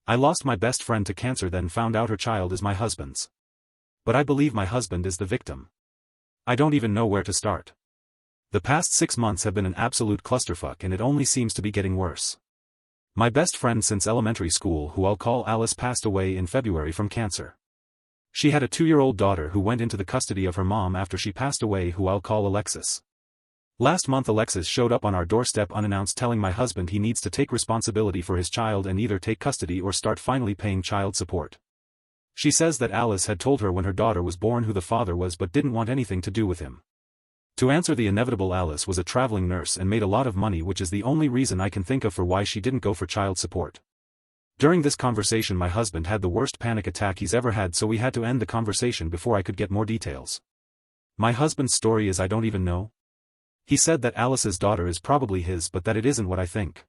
I lost my best friend to cancer, then found out her child is my husband's. But I believe my husband is the victim. I don't even know where to start. The past 6 months have been an absolute clusterfuck, and it only seems to be getting worse. My best friend since elementary school, who I'll call Alice, passed away in February from cancer. She had a 2-year-old daughter who went into the custody of her mom after she passed away, who I'll call Alexis. Last month Alexis showed up on our doorstep unannounced, telling my husband he needs to take responsibility for his child and either take custody or start finally paying child support. She says that Alice had told her when her daughter was born who the father was but didn't want anything to do with him. To answer the inevitable, Alice was a traveling nurse and made a lot of money, which is the only reason I can think of for why she didn't go for child support. During this conversation my husband had the worst panic attack he's ever had, so we had to end the conversation before I could get more details. My husband's story is I don't even know. He said that Alice's daughter is probably his, but that it isn't what I think.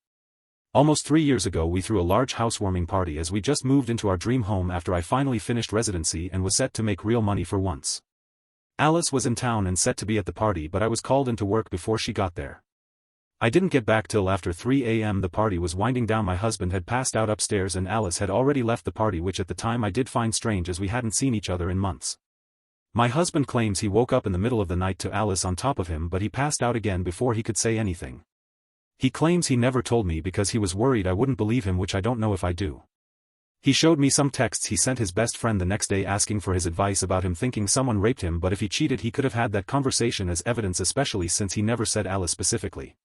Almost 3 years ago we threw a large housewarming party as we just moved into our dream home after I finally finished residency and was set to make real money for once. Alice was in town and set to be at the party, but I was called into work before she got there. I didn't get back till after 3 a.m. The party was winding down. My husband had passed out upstairs and Alice had already left the party, which at the time I did find strange as we hadn't seen each other in months. My husband claims he woke up in the middle of the night to Alice on top of him, but he passed out again before he could say anything. He claims he never told me because he was worried I wouldn't believe him, which I don't know if I do. He showed me some texts he sent his best friend the next day asking for his advice about him, thinking someone raped him, but if he cheated he could have had that conversation as evidence, especially since he never said Alice specifically.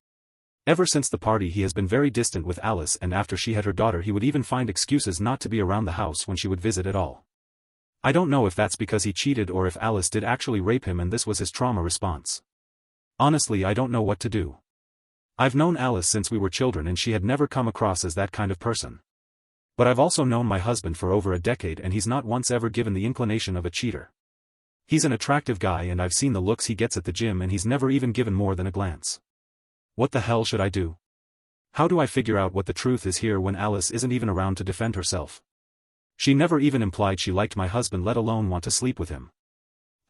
Ever since the party he has been very distant with Alice, and after she had her daughter he would even find excuses not to be around the house when she would visit at all. I don't know if that's because he cheated or if Alice did actually rape him and this was his trauma response. Honestly, I don't know what to do. I've known Alice since we were children and she had never come across as that kind of person. But I've also known my husband for over a decade and he's not once ever given the inclination of a cheater. He's an attractive guy and I've seen the looks he gets at the gym, and he's never even given more than a glance. What the hell should I do? How do I figure out what the truth is here when Alice isn't even around to defend herself? She never even implied she liked my husband, let alone want to sleep with him.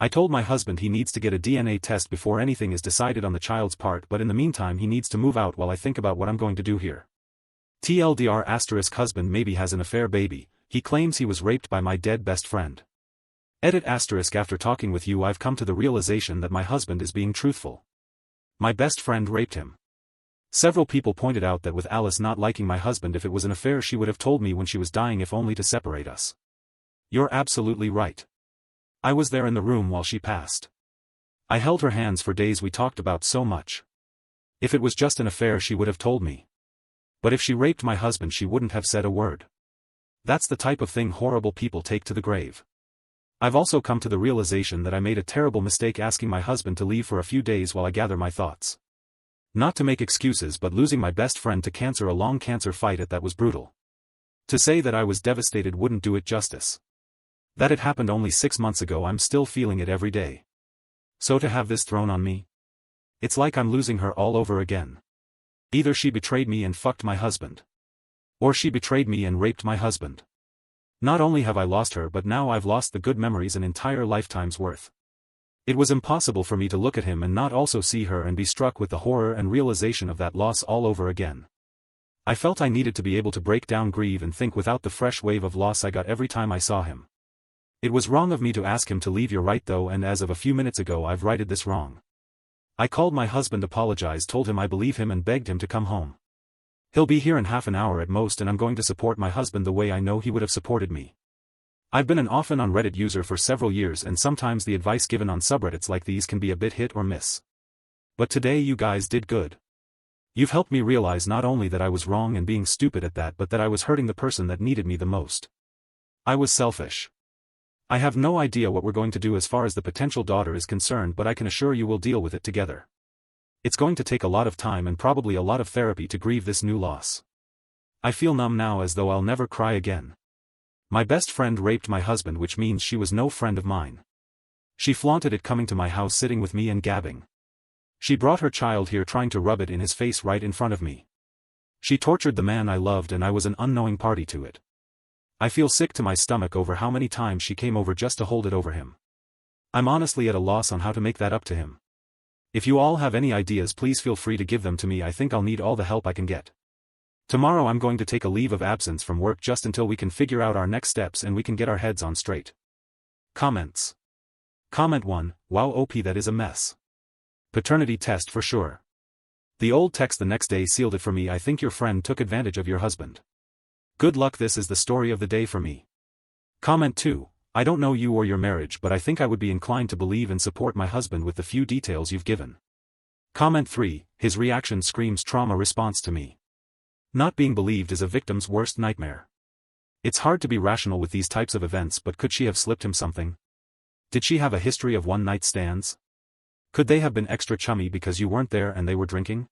I told my husband he needs to get a DNA test before anything is decided on the child's part, but in the meantime he needs to move out while I think about what I'm going to do here. TLDR * husband maybe has an affair baby, he claims he was raped by my dead best friend. Edit * after talking with you I've come to the realization that my husband is being truthful. My best friend raped him. Several people pointed out that with Alice not liking my husband, if it was an affair she would have told me when she was dying, if only to separate us. You're absolutely right. I was there in the room while she passed. I held her hands for days, we talked about so much. If it was just an affair she would have told me. But if she raped my husband she wouldn't have said a word. That's the type of thing horrible people take to the grave. I've also come to the realization that I made a terrible mistake asking my husband to leave for a few days while I gather my thoughts. Not to make excuses, but losing my best friend to cancer, a long cancer fight that was brutal. To say that I was devastated wouldn't do it justice. That it happened only 6 months ago, I'm still feeling it every day. So to have this thrown on me? It's like I'm losing her all over again. Either she betrayed me and fucked my husband. Or she betrayed me and raped my husband. Not only have I lost her, but now I've lost the good memories an entire lifetime's worth. It was impossible for me to look at him and not also see her and be struck with the horror and realization of that loss all over again. I felt I needed to be able to break down, grieve and think without the fresh wave of loss I got every time I saw him. It was wrong of me to ask him to leave, you're right though, and as of a few minutes ago I've righted this wrong. I called my husband, apologized, told him I believe him and begged him to come home. He'll be here in half an hour at most, and I'm going to support my husband the way I know he would have supported me. I've been an off and on Reddit user for several years, and sometimes the advice given on subreddits like these can be a bit hit or miss. But today you guys did good. You've helped me realize not only that I was wrong and being stupid at that, but that I was hurting the person that needed me the most. I was selfish. I have no idea what we're going to do as far as the potential daughter is concerned, but I can assure you we'll deal with it together. It's going to take a lot of time and probably a lot of therapy to grieve this new loss. I feel numb now, as though I'll never cry again. My best friend raped my husband, which means she was no friend of mine. She flaunted it, coming to my house, sitting with me and gabbing. She brought her child here, trying to rub it in his face right in front of me. She tortured the man I loved, and I was an unknowing party to it. I feel sick to my stomach over how many times she came over just to hold it over him. I'm honestly at a loss on how to make that up to him. If you all have any ideas, please feel free to give them to me. I think I'll need all the help I can get. Tomorrow I'm going to take a leave of absence from work just until we can figure out our next steps and we can get our heads on straight. Comments. Comment 1, wow OP, that is a mess. Paternity test for sure. The old text the next day sealed it for me. I think your friend took advantage of your husband. Good luck, this is the story of the day for me. Comment 2, I don't know you or your marriage, but I think I would be inclined to believe and support my husband with the few details you've given. Comment 3, his reaction screams trauma response to me. Not being believed is a victim's worst nightmare. It's hard to be rational with these types of events, but could she have slipped him something? Did she have a history of one-night stands? Could they have been extra chummy because you weren't there and they were drinking?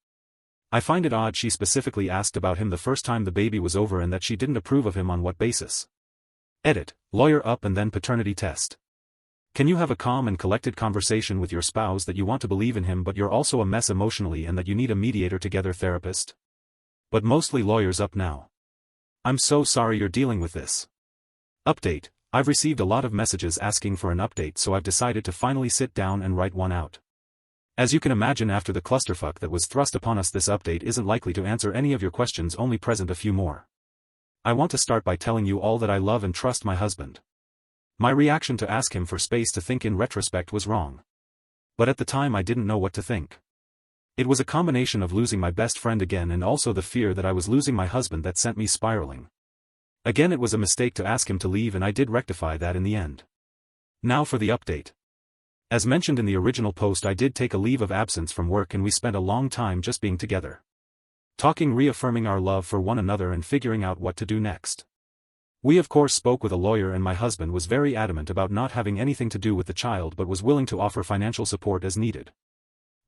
I find it odd she specifically asked about him the first time the baby was over and that she didn't approve of him on what basis. Edit, lawyer up and then paternity test. Can you have a calm and collected conversation with your spouse that you want to believe in him but you're also a mess emotionally and that you need a mediator together therapist? But mostly lawyers up now. I'm so sorry you're dealing with this. Update, I've received a lot of messages asking for an update, so I've decided to finally sit down and write one out. As you can imagine, after the clusterfuck that was thrust upon us, this update isn't likely to answer any of your questions, only present a few more. I want to start by telling you all that I love and trust my husband. My reaction to ask him for space to think in retrospect was wrong. But at the time I didn't know what to think. It was a combination of losing my best friend again and also the fear that I was losing my husband that sent me spiraling. Again, it was a mistake to ask him to leave, and I did rectify that in the end. Now for the update. As mentioned in the original post, I did take a leave of absence from work and we spent a long time just being together. Talking, reaffirming our love for one another and figuring out what to do next. We of course spoke with a lawyer, and my husband was very adamant about not having anything to do with the child but was willing to offer financial support as needed.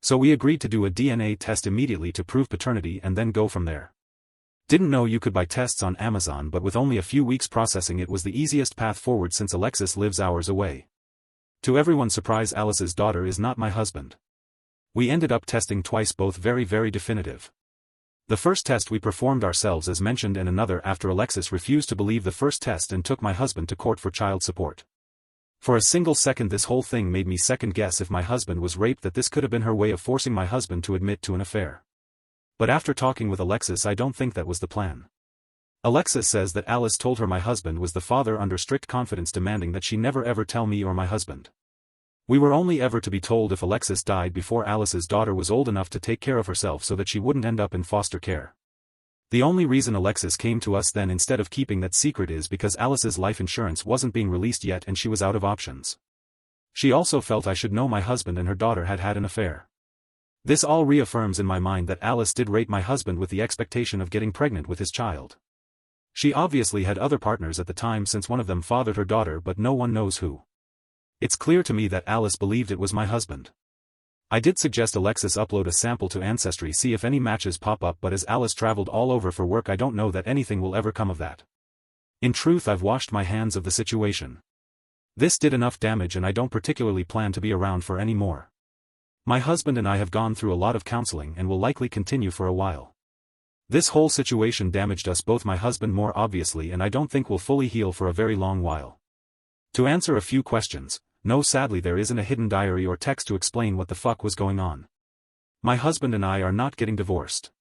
So we agreed to do a DNA test immediately to prove paternity and then go from there. Didn't know you could buy tests on Amazon, but with only a few weeks processing it was the easiest path forward since Alexis lives hours away. To everyone's surprise, Alice's daughter is not my husband. We ended up testing twice, both very definitive. The first test we performed ourselves as mentioned, and another after Alexis refused to believe the first test and took my husband to court for child support. For a single second this whole thing made me second guess if my husband was raped, that this could have been her way of forcing my husband to admit to an affair. But after talking with Alexis, I don't think that was the plan. Alexis says that Alice told her my husband was the father under strict confidence, demanding that she never ever tell me or my husband. We were only ever to be told if Alexis died before Alice's daughter was old enough to take care of herself so that she wouldn't end up in foster care. The only reason Alexis came to us then instead of keeping that secret is because Alice's life insurance wasn't being released yet and she was out of options. She also felt I should know my husband and her daughter had had an affair. This all reaffirms in my mind that Alice did rape my husband with the expectation of getting pregnant with his child. She obviously had other partners at the time since one of them fathered her daughter, but no one knows who. It's clear to me that Alice believed it was my husband. I did suggest Alexis upload a sample to Ancestry, see if any matches pop up, but as Alice traveled all over for work I don't know that anything will ever come of that. In truth, I've washed my hands of the situation. This did enough damage and I don't particularly plan to be around for any more. My husband and I have gone through a lot of counseling and will likely continue for a while. This whole situation damaged us both, my husband more obviously, and I don't think we'll fully heal for a very long while. To answer a few questions, no, sadly there isn't a hidden diary or text to explain what the fuck was going on. My husband and I are not getting divorced.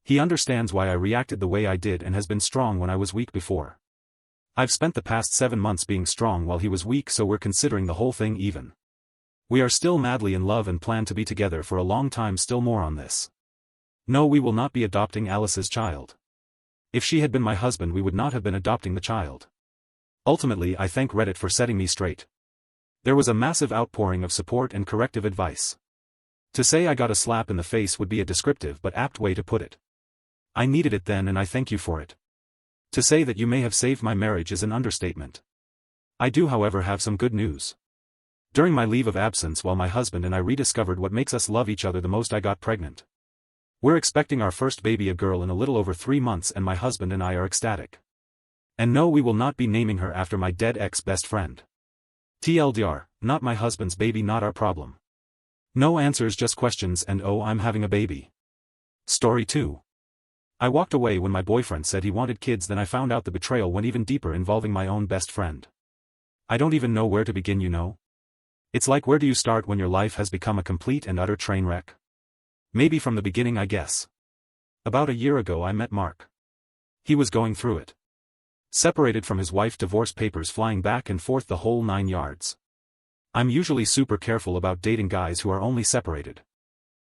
He understands why I reacted the way I did and has been strong when I was weak before. I've spent the past 7 months being strong while he was weak, so we're considering the whole thing even. We are still madly in love and plan to be together for a long time. Still more on this. No, we will not be adopting Alice's child. If she had been my husband we would not have been adopting the child. Ultimately I thank Reddit for setting me straight. There was a massive outpouring of support and corrective advice. To say I got a slap in the face would be a descriptive but apt way to put it. I needed it then and I thank you for it. To say that you may have saved my marriage is an understatement. I do however have some good news. During my leave of absence while my husband and I rediscovered what makes us love each other the most, I got pregnant. We're expecting our first baby, a girl, in a little over 3 months, and my husband and I are ecstatic. And no, we will not be naming her after my dead ex-best friend. TLDR, not my husband's baby, not our problem. No answers, just questions, and oh, I'm having a baby. Story 2. I walked away when my boyfriend said he wanted kids, then I found out the betrayal went even deeper, involving my own best friend. I don't even know where to begin, you know? It's like, where do you start when your life has become a complete and utter train wreck? Maybe from the beginning, I guess. About a year ago I met Mark. He was going through it. Separated from his wife, divorce papers flying back and forth the whole 9 yards. I'm usually super careful about dating guys who are only separated.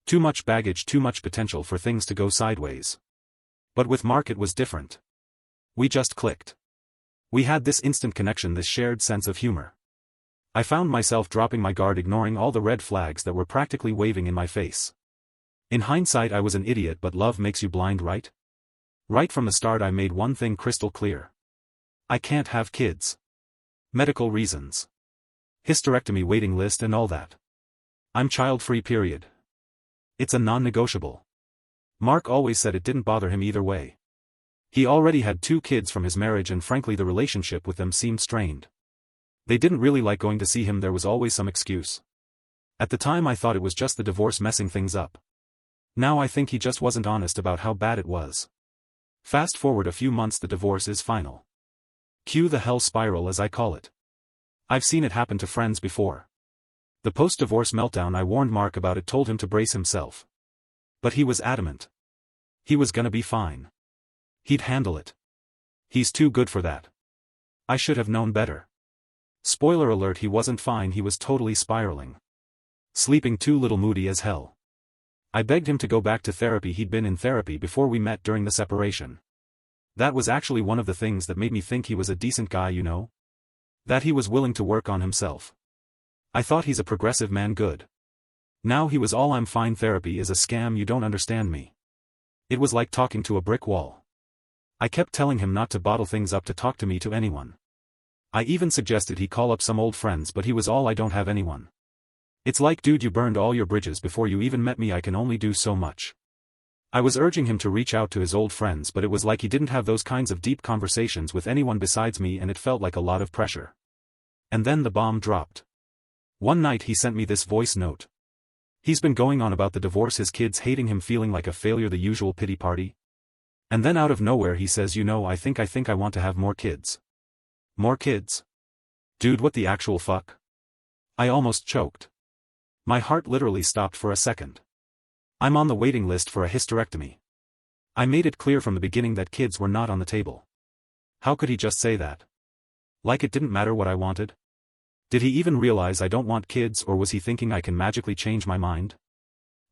Too much baggage, too much potential for things to go sideways. But with Mark it was different. We just clicked. We had this instant connection, this shared sense of humor. I found myself dropping my guard, ignoring all the red flags that were practically waving in my face. In hindsight I was an idiot, but love makes you blind, right? Right from the start I made one thing crystal clear. I can't have kids. Medical reasons. Hysterectomy waiting list and all that. I'm child-free, period. It's a non-negotiable. Mark always said it didn't bother him either way. He already had 2 kids from his marriage, and frankly the relationship with them seemed strained. They didn't really like going to see him, there was always some excuse. At the time I thought it was just the divorce messing things up. Now I think he just wasn't honest about how bad it was. Fast forward a few months, the divorce is final. Cue the hell spiral, as I call it. I've seen it happen to friends before. The post-divorce meltdown, I warned Mark about it, told him to brace himself. But he was adamant. He was gonna be fine. He'd handle it. He's too good for that. I should have known better. Spoiler alert, he wasn't fine, he was totally spiraling. Sleeping too little, moody as hell. I begged him to go back to therapy. He'd been in therapy before we met during the separation. That was actually one of the things that made me think he was a decent guy, you know? That he was willing to work on himself. I thought he's a progressive man, good. Now he was all I'm fine, therapy is a scam, you don't understand me. It was like talking to a brick wall. I kept telling him not to bottle things up, to talk to me, to anyone. I even suggested he call up some old friends, but he was all, I don't have anyone. It's like, dude, you burned all your bridges before you even met me, I can only do so much. I was urging him to reach out to his old friends, but it was like he didn't have those kinds of deep conversations with anyone besides me, and it felt like a lot of pressure. And then the bomb dropped. One night he sent me this voice note. He's been going on about the divorce, his kids hating him, feeling like a failure, the usual pity party. And then out of nowhere he says, you know, I think I want to have more kids. More kids? Dude, what the actual fuck? I almost choked. My heart literally stopped for a second. I'm on the waiting list for a hysterectomy. I made it clear from the beginning that kids were not on the table. How could he just say that? Like it didn't matter what I wanted? Did he even realize I don't want kids, or was he thinking I can magically change my mind?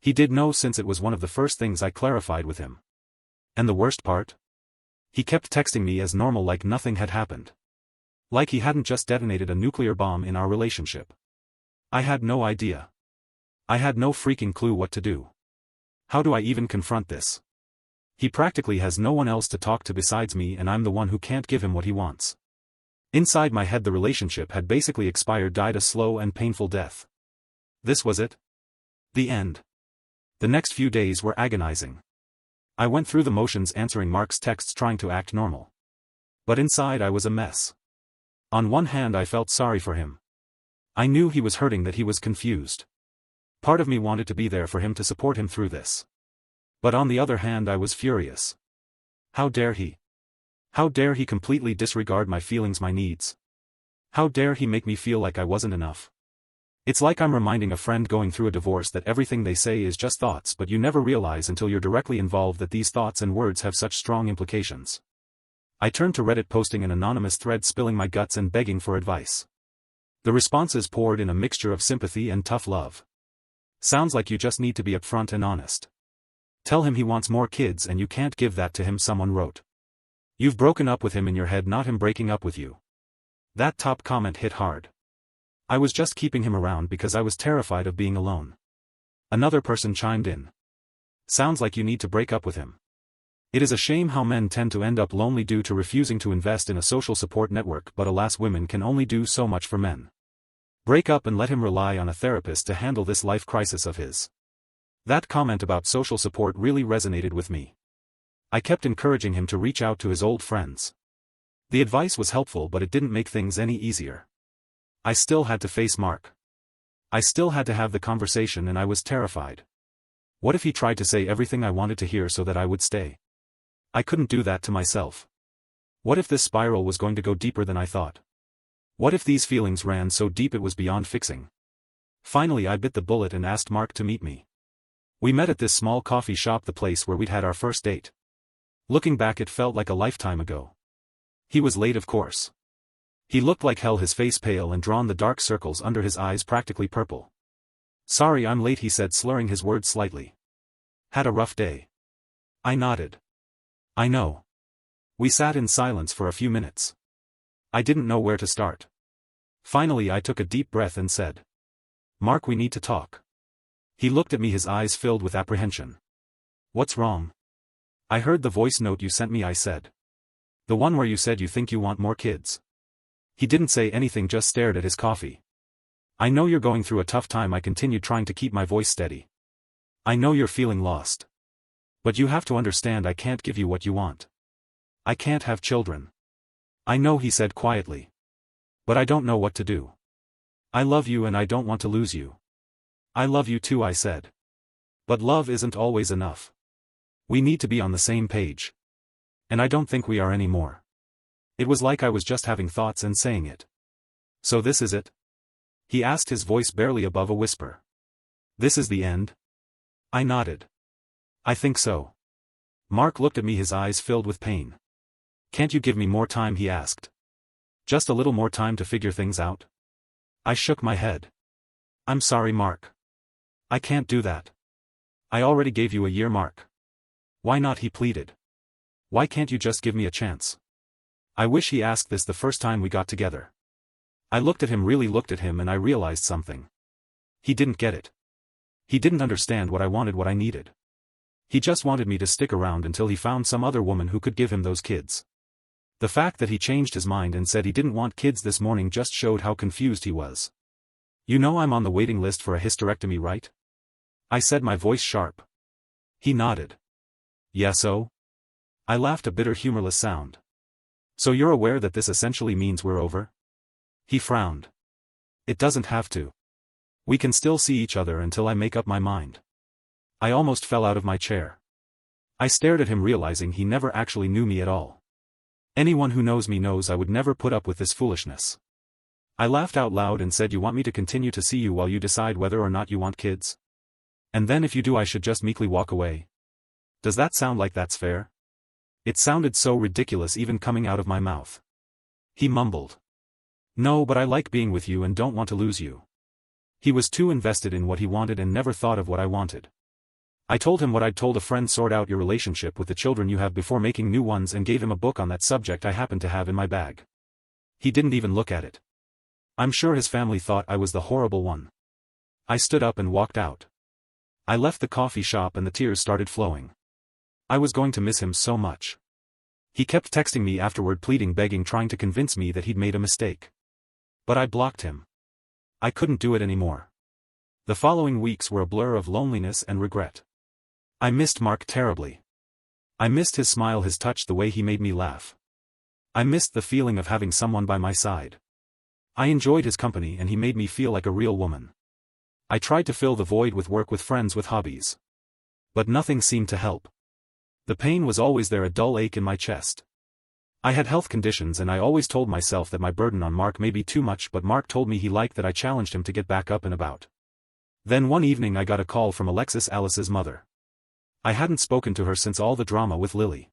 He did know, since it was one of the first things I clarified with him. And the worst part? He kept texting me as normal, like nothing had happened. Like he hadn't just detonated a nuclear bomb in our relationship. I had no idea. I had no freaking clue what to do. How do I even confront this? He practically has no one else to talk to besides me, and I'm the one who can't give him what he wants. Inside my head the relationship had basically expired, died a slow and painful death. This was it. The end. The next few days were agonizing. I went through the motions, answering Mark's texts, trying to act normal. But inside I was a mess. On one hand I felt sorry for him. I knew he was hurting, that he was confused. Part of me wanted to be there for him, to support him through this. But on the other hand I was furious. How dare he? How dare he completely disregard my feelings, my needs? How dare he make me feel like I wasn't enough? It's like I'm reminding a friend going through a divorce that everything they say is just thoughts, but you never realize until you're directly involved that these thoughts and words have such strong implications. I turned to Reddit, posting an anonymous thread, spilling my guts and begging for advice. The responses poured in, a mixture of sympathy and tough love. Sounds like you just need to be upfront and honest. Tell him he wants more kids and you can't give that to him, someone wrote. You've broken up with him in your head, not him breaking up with you. That top comment hit hard. I was just keeping him around because I was terrified of being alone. Another person chimed in. Sounds like you need to break up with him. It is a shame how men tend to end up lonely due to refusing to invest in a social support network, but alas, women can only do so much for men. Break up and let him rely on a therapist to handle this life crisis of his. That comment about social support really resonated with me. I kept encouraging him to reach out to his old friends. The advice was helpful, but it didn't make things any easier. I still had to face Mark. I still had to have the conversation, and I was terrified. What if he tried to say everything I wanted to hear so that I would stay? I couldn't do that to myself. What if this spiral was going to go deeper than I thought? What if these feelings ran so deep it was beyond fixing? Finally I bit the bullet and asked Mark to meet me. We met at this small coffee shop, the place where we'd had our first date. Looking back, it felt like a lifetime ago. He was late, of course. He looked like hell, his face pale and drawn, the dark circles under his eyes practically purple. "Sorry I'm late," he said, slurring his words slightly. "Had a rough day." I nodded. "I know." We sat in silence for a few minutes. I didn't know where to start. Finally I took a deep breath and said, "Mark, we need to talk." He looked at me, his eyes filled with apprehension. "What's wrong?" "I heard the voice note you sent me," I said. "The one where you said you think you want more kids." He didn't say anything, just stared at his coffee. "I know you're going through a tough time," I continued, trying to keep my voice steady. "I know you're feeling lost. But you have to understand, I can't give you what you want. I can't have children." "I know," he said quietly. "But I don't know what to do. I love you and I don't want to lose you." "I love you too," I said. "But love isn't always enough. We need to be on the same page. And I don't think we are anymore." It was like I was just having thoughts and saying it. "So this is it?" he asked, his voice barely above a whisper. "This is the end?" I nodded. "I think so." Mark looked at me, his eyes filled with pain. "Can't you give me more time?" he asked. "Just a little more time to figure things out?" I shook my head. "I'm sorry, Mark. I can't do that. I already gave you a year, Mark." "Why not?" he pleaded. "Why can't you just give me a chance?" I wish he asked this the first time we got together. I looked at him, really looked at him, and I realized something. He didn't get it. He didn't understand what I wanted, what I needed. He just wanted me to stick around until he found some other woman who could give him those kids. The fact that he changed his mind and said he didn't want kids this morning just showed how confused he was. "You know I'm on the waiting list for a hysterectomy, right?" I said, my voice sharp. He nodded. "Yeah, so?" I laughed, a bitter, humorless sound. "So you're aware that this essentially means we're over?" He frowned. "It doesn't have to. We can still see each other until I make up my mind." I almost fell out of my chair. I stared at him, realizing he never actually knew me at all. Anyone who knows me knows I would never put up with this foolishness. I laughed out loud and said, "You want me to continue to see you while you decide whether or not you want kids? And then if you do, I should just meekly walk away? Does that sound like that's fair?" It sounded so ridiculous even coming out of my mouth. He mumbled, "No, but I like being with you and don't want to lose you." He was too invested in what he wanted and never thought of what I wanted. I told him what I'd told a friend: sort out your relationship with the children you have before making new ones, and gave him a book on that subject I happened to have in my bag. He didn't even look at it. I'm sure his family thought I was the horrible one. I stood up and walked out. I left the coffee shop and the tears started flowing. I was going to miss him so much. He kept texting me afterward, pleading, begging, trying to convince me that he'd made a mistake. But I blocked him. I couldn't do it anymore. The following weeks were a blur of loneliness and regret. I missed Mark terribly. I missed his smile, his touch, the way he made me laugh. I missed the feeling of having someone by my side. I enjoyed his company and he made me feel like a real woman. I tried to fill the void with work, with friends, with hobbies. But nothing seemed to help. The pain was always there, a dull ache in my chest. I had health conditions and I always told myself that my burden on Mark may be too much, but Mark told me he liked that I challenged him to get back up and about. Then one evening I got a call from Alexis, Alice's mother. I hadn't spoken to her since all the drama with Lily.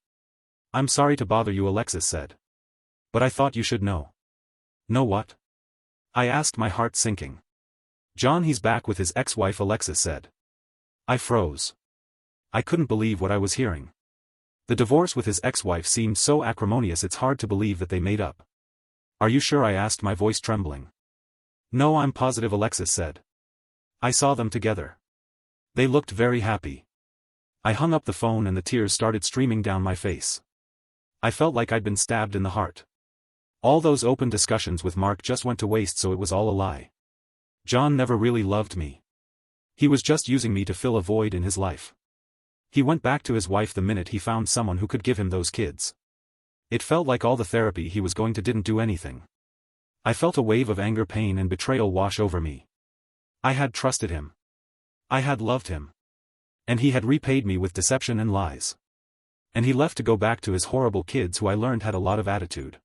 "I'm sorry to bother you," Alexis said. "But I thought you should know." "Know what?" I asked, my heart sinking. "John, he's back with his ex-wife," Alexis said. I froze. I couldn't believe what I was hearing. The divorce with his ex-wife seemed so acrimonious, it's hard to believe that they made up. "Are you sure?" I asked, my voice trembling. "No, I'm positive," Alexis said. "I saw them together. They looked very happy." I hung up the phone and the tears started streaming down my face. I felt like I'd been stabbed in the heart. All those open discussions with Mark just went to waste, so it was all a lie. John never really loved me. He was just using me to fill a void in his life. He went back to his wife the minute he found someone who could give him those kids. It felt like all the therapy he was going to didn't do anything. I felt a wave of anger, pain, and betrayal wash over me. I had trusted him. I had loved him. And he had repaid me with deception and lies. And he left to go back to his horrible kids, who I learned had a lot of attitude.